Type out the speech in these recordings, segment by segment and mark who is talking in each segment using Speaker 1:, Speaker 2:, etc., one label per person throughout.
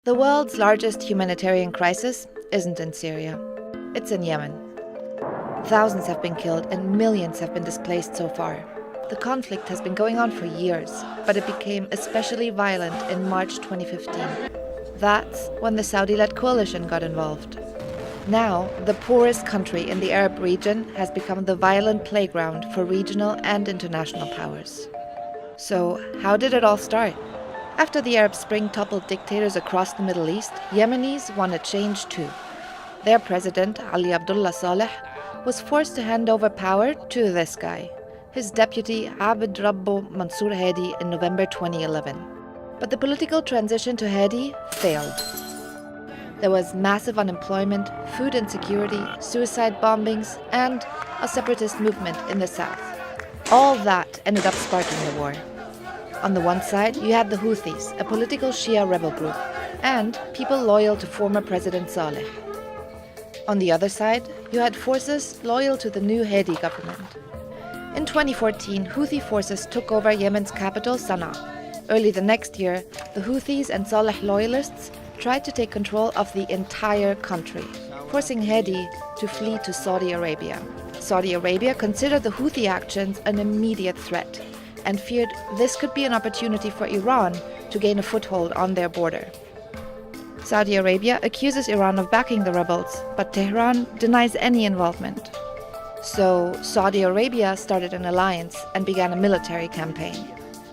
Speaker 1: The world's largest humanitarian crisis isn't in Syria. It's in Yemen. Thousands have been killed and millions have been displaced so far. The conflict has been going on for years, but it became especially violent in March 2015. That's when the Saudi-led coalition got involved. Now, the poorest country in the Arab region has become the violent playground for regional and international powers. So, how did it all start? After the Arab Spring toppled dictators across the Middle East, Yemenis wanted change too. Their president, Ali Abdullah Saleh, was forced to hand over power to this guy, his deputy Abd Rabbo Mansour Hadi, in November 2011. But the political transition to Hadi failed. There was massive unemployment, food insecurity, suicide bombings, and a separatist movement in the south. All that ended up sparking the war. On the one side, you had the Houthis, a political Shia rebel group, and people loyal to former President Saleh. On the other side, you had forces loyal to the new Hadi government. In 2014, Houthi forces took over Yemen's capital, Sana'a. Early the next year, the Houthis and Saleh loyalists tried to take control of the entire country, forcing Hadi to flee to Saudi Arabia. Saudi Arabia considered the Houthi actions an immediate threat and feared this could be an opportunity for Iran to gain a foothold on their border. Saudi Arabia accuses Iran of backing the rebels, but Tehran denies any involvement. So Saudi Arabia started an alliance and began a military campaign.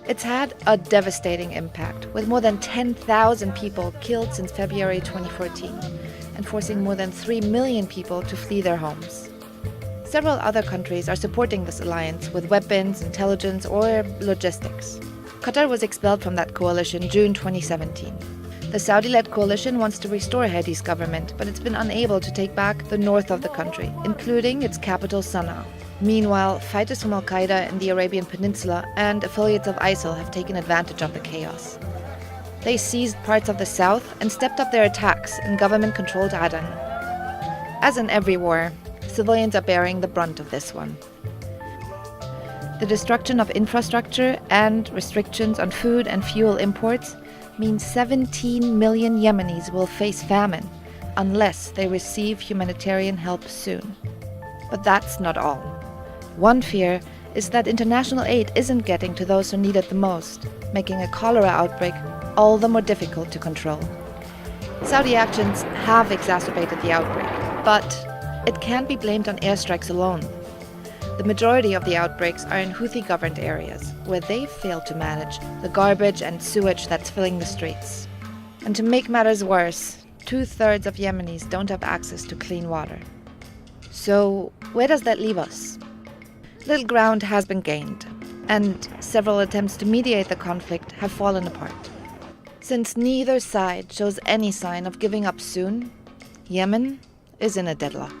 Speaker 1: It's had a devastating impact, with more than 10,000 people killed since February 2014, and forcing more than 3 million people to flee their homes. Several other countries are supporting this alliance with weapons, intelligence, or logistics. Qatar was expelled from that coalition June 2017. The Saudi-led coalition wants to restore Hadi's government, but it's been unable to take back the north of the country, including its capital Sana'a. Meanwhile, fighters from Al-Qaeda in the Arabian Peninsula and affiliates of ISIL have taken advantage of the chaos. They seized parts of the south and stepped up their attacks in government-controlled Aden. As in every war, civilians are bearing the brunt of this one. The destruction of infrastructure and restrictions on food and fuel imports means 17 million Yemenis will face famine unless they receive humanitarian help soon. But that's not all. One fear is that international aid isn't getting to those who need it the most, making a cholera outbreak all the more difficult to control. Saudi actions have exacerbated the outbreak, but it can't be blamed on airstrikes alone. The majority of the outbreaks are in Houthi-governed areas, where they've failed to manage the garbage and sewage that's filling the streets. And to make matters worse, 2/3 of Yemenis don't have access to clean water. So, where does that leave us? Little ground has been gained, and several attempts to mediate the conflict have fallen apart. Since neither side shows any sign of giving up soon, Yemen is in a deadlock.